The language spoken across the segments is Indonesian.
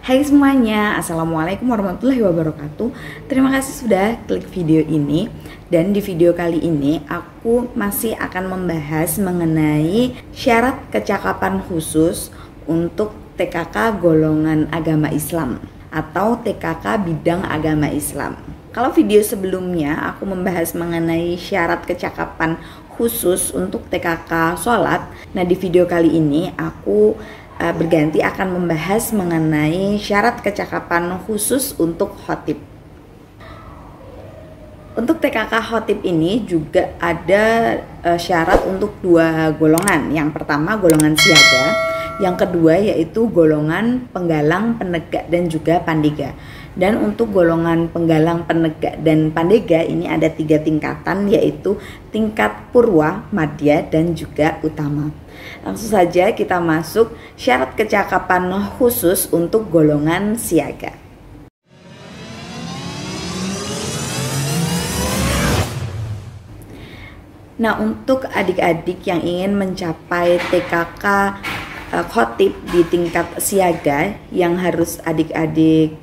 Hai semuanya, Assalamualaikum warahmatullahi wabarakatuh. Terima kasih sudah klik video ini. Dan di video kali ini aku masih akan membahas mengenai syarat kecakapan khusus untuk TKK golongan agama Islam atau TKK bidang agama Islam. Kalau video sebelumnya aku membahas mengenai syarat kecakapan khusus untuk TKK sholat. Nah, di video kali ini aku berganti akan membahas mengenai syarat kecakapan khusus untuk khotib. Untuk TKK khotib ini juga ada syarat untuk dua golongan. Yang pertama golongan siaga, yang kedua yaitu golongan penggalang, penegak dan juga pandega. Dan untuk golongan penggalang, penegak dan pandega ini ada 3 tingkatan, yaitu tingkat purwa, madya dan juga utama. Langsung saja kita masuk syarat kecakapan khusus untuk golongan siaga. Nah, untuk adik-adik yang ingin mencapai TKK khotib di tingkat siaga yang harus adik-adik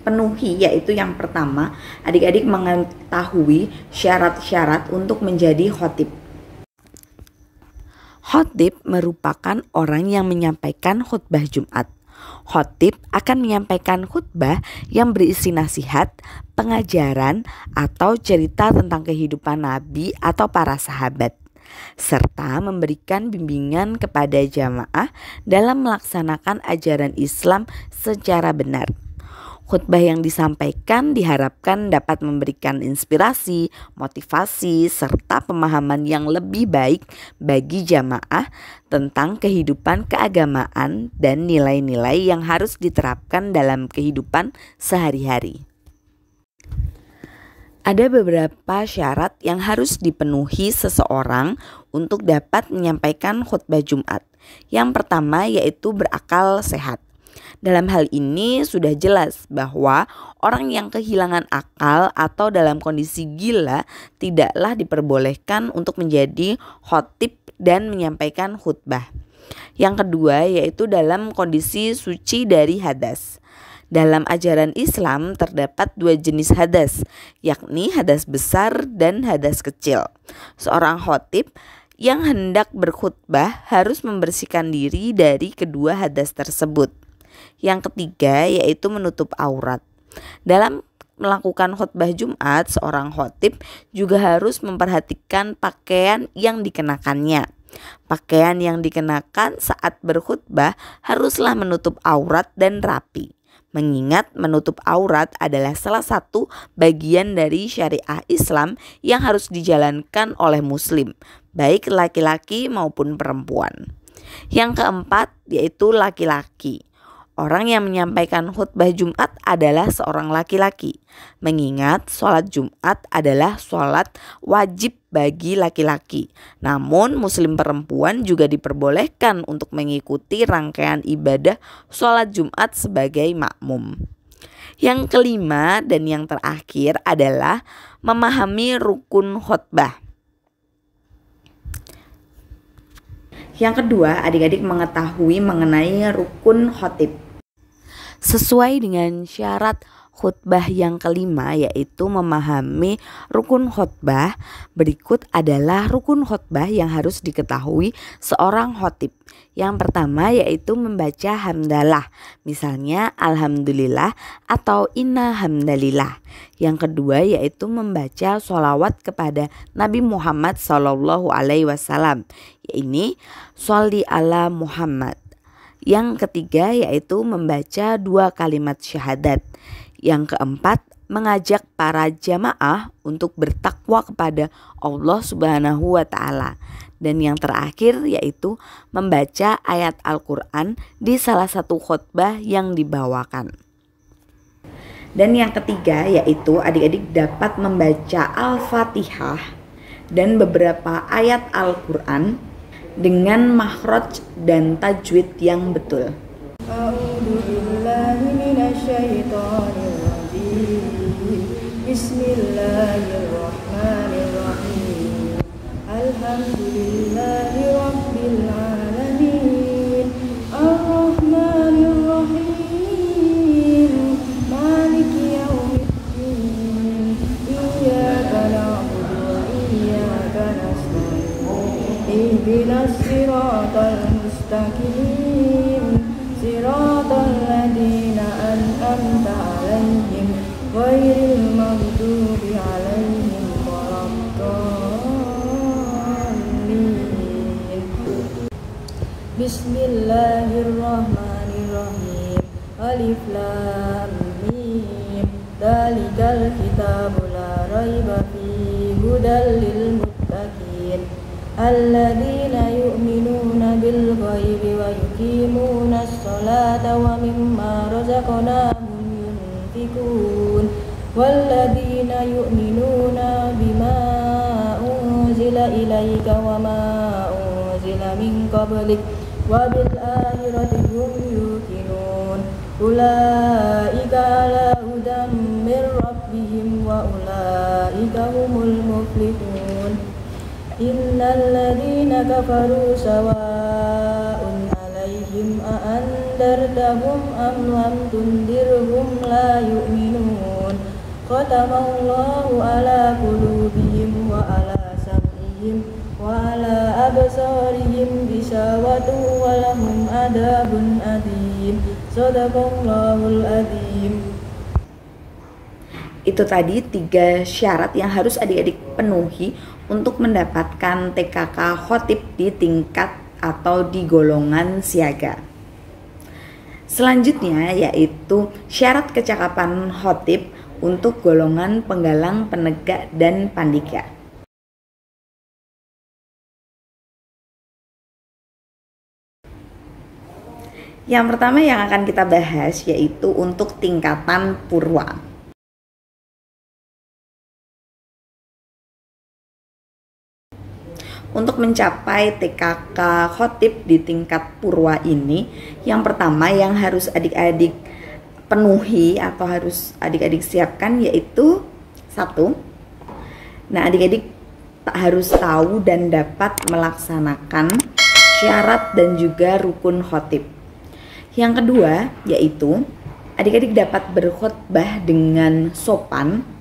penuhi, yaitu yang pertama, adik-adik mengetahui syarat-syarat untuk menjadi khotib. Khotib merupakan orang yang menyampaikan khutbah Jumat. Khotib akan menyampaikan khutbah yang berisi nasihat, pengajaran, atau cerita tentang kehidupan Nabi atau para sahabat, serta memberikan bimbingan kepada jamaah dalam melaksanakan ajaran Islam secara benar. Khutbah yang disampaikan diharapkan dapat memberikan inspirasi, motivasi, serta pemahaman yang lebih baik bagi jamaah tentang kehidupan keagamaan dan nilai-nilai yang harus diterapkan dalam kehidupan sehari-hari. Ada beberapa syarat yang harus dipenuhi seseorang untuk dapat menyampaikan khutbah Jumat. Yang pertama yaitu berakal sehat. Dalam hal ini sudah jelas bahwa orang yang kehilangan akal atau dalam kondisi gila tidaklah diperbolehkan untuk menjadi khotib dan menyampaikan khutbah. Yang kedua yaitu dalam kondisi suci dari hadas. Dalam ajaran Islam terdapat 2 jenis hadas, yakni hadas besar dan hadas kecil. Seorang khotib yang hendak berkhutbah harus membersihkan diri dari kedua hadas tersebut. Yang ketiga yaitu menutup aurat. Dalam melakukan khutbah Jumat, seorang khotib juga harus memperhatikan pakaian yang dikenakannya. Pakaian yang dikenakan saat berkhutbah haruslah menutup aurat dan rapi. Mengingat menutup aurat adalah salah satu bagian dari syariah Islam yang harus dijalankan oleh muslim, baik laki-laki maupun perempuan. Yang keempat yaitu laki-laki. Orang yang menyampaikan khutbah Jumat adalah seorang laki-laki. Mengingat sholat Jumat adalah sholat wajib bagi laki-laki. Namun muslim perempuan juga diperbolehkan untuk mengikuti rangkaian ibadah sholat Jumat sebagai makmum. Yang kelima dan yang terakhir adalah memahami rukun khutbah. Yang kedua, adik-adik mengetahui mengenai rukun khotib. Sesuai dengan syarat khutbah yang kelima yaitu memahami rukun khutbah, berikut adalah rukun khutbah yang harus diketahui seorang khotib. Yang pertama yaitu membaca hamdalah, misalnya alhamdulillah atau inna hamdalillah. Yang kedua yaitu membaca sholawat kepada Nabi Muhammad SAW, yaitu sholli ala Muhammad. Yang ketiga yaitu membaca 2 kalimat syahadat. Yang keempat, mengajak para jamaah untuk bertakwa kepada Allah Subhanahu wa Ta'ala. Dan yang terakhir yaitu membaca ayat Al-Quran di salah satu khutbah yang dibawakan. Dan yang ketiga yaitu adik-adik dapat membaca Al-Fatihah dan beberapa ayat Al-Quran dengan makhraj dan tajwid yang betul. Bismillahirrahmanirrahim. Alhamdulillahirabbil alamin. Ar-Rahmanirrahim. ihdinas siratal mustaqim siratal ladzina an'amta 'alaihim ghairil maghdubi 'alaihim waladdallin. Bismillahirrahmanirrahim. Alif lam mim. Dzalikal kitabu la raiba fihi hudal lil muttaqin alladzina yu'minuna bil ghaibi wa yuqimunas sholata wa mimma razaqnahum yunfiqun walladzina yu'minuna bima unzila ilaika wa ma unzila min qablik wa bil akhirati hum yuqinun ulaika ala hudan min rabbihim wa ulaika humul muflihun. Innal ladzina kafaru sawa'un 'alaihim a andartahum am lam tundirhum la yu'minun. Khatamallahu ala qulubihim wa ala sam'ihim wa ala absarihim ghishawatun wa lahum adabun adzim. Shadaqallahul adzim. Itu tadi 3 syarat yang harus adik-adik penuhi untuk mendapatkan TKK Khatib di tingkat atau di golongan siaga. Selanjutnya yaitu syarat kecakapan Khatib untuk golongan penggalang, penegak, dan pandega. Yang pertama yang akan kita bahas yaitu untuk tingkatan purwa. Untuk mencapai TKK Khatib di tingkat purwa ini, yang pertama yang harus adik-adik penuhi atau harus adik-adik siapkan yaitu 1. Nah, adik-adik harus tahu dan dapat melaksanakan syarat dan juga rukun Khatib. Yang kedua yaitu adik-adik dapat berkhutbah dengan sopan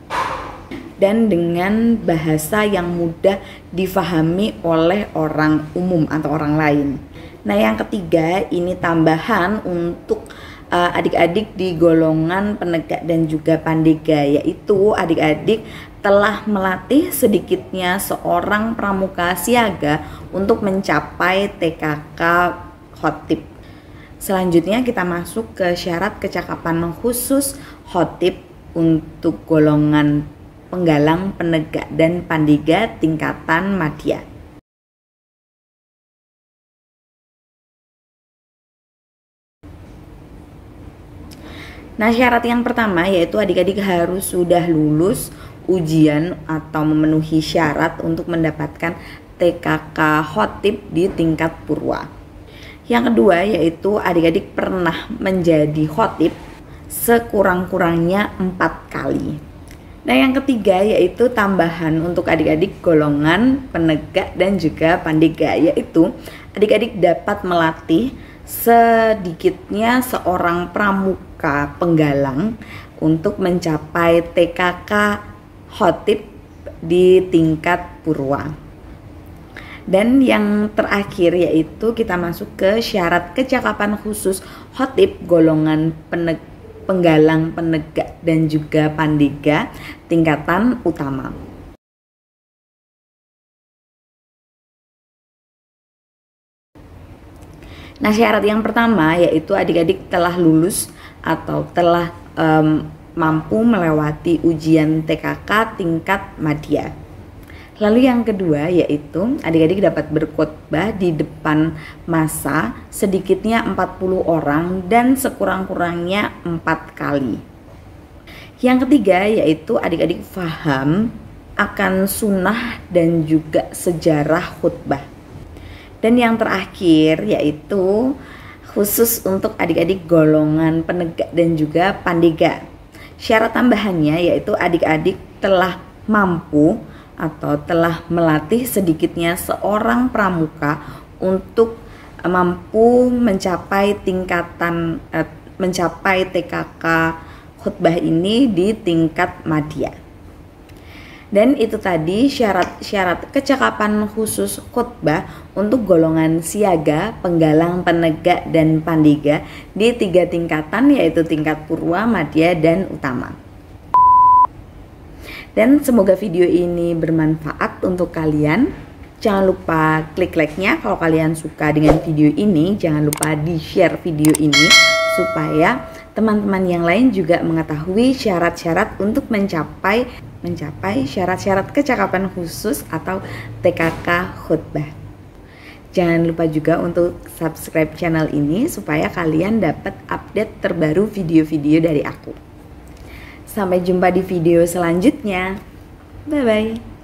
dan dengan bahasa yang mudah difahami oleh orang umum atau orang lain. Nah, yang ketiga ini tambahan untuk adik-adik di golongan penegak dan juga pandega, yaitu adik-adik telah melatih sedikitnya seorang pramuka siaga untuk mencapai TKK Khatib. Selanjutnya kita masuk ke syarat kecakapan khusus Khatib untuk golongan penggalang, penegak, dan pandega tingkatan madya. Nah, syarat yang pertama yaitu adik-adik harus sudah lulus ujian atau memenuhi syarat untuk mendapatkan TKK Khatib di tingkat purwa. Yang kedua yaitu adik-adik pernah menjadi Khatib sekurang-kurangnya 4 kali. Nah, yang ketiga yaitu tambahan untuk adik-adik golongan penegak dan juga pandega, yaitu adik-adik dapat melatih sedikitnya seorang pramuka penggalang untuk mencapai TKK Khatib di tingkat purwa. Dan yang terakhir yaitu kita masuk ke syarat kecakapan khusus Khatib golongan penggalang, penegak, dan juga pandega tingkatan utama. Nah, syarat yang pertama yaitu adik-adik telah lulus atau telah mampu melewati ujian TKK tingkat madya. Lalu yang kedua yaitu adik-adik dapat berkhotbah di depan massa sedikitnya 40 orang dan sekurang-kurangnya 4 kali. Yang ketiga yaitu adik-adik paham akan sunnah dan juga sejarah khutbah. Dan yang terakhir yaitu khusus untuk adik-adik golongan penegak dan juga pandega. Syarat tambahannya yaitu adik-adik telah mampu atau telah melatih sedikitnya seorang pramuka untuk mampu mencapai mencapai TKK khutbah ini di tingkat madya. Dan itu tadi syarat-syarat kecakapan khusus khutbah untuk golongan siaga, penggalang, penegak, dan pandiga di 3 tingkatan, yaitu tingkat purwa, madya, dan utama. Dan semoga video ini bermanfaat untuk kalian. Jangan lupa klik like-nya kalau kalian suka dengan video ini. Jangan lupa di-share video ini supaya teman-teman yang lain juga mengetahui syarat-syarat untuk mencapai syarat-syarat kecakapan khusus atau TKK khutbah. Jangan lupa juga untuk subscribe channel ini supaya kalian dapat update terbaru video-video dari aku. Sampai jumpa di video selanjutnya. Bye bye.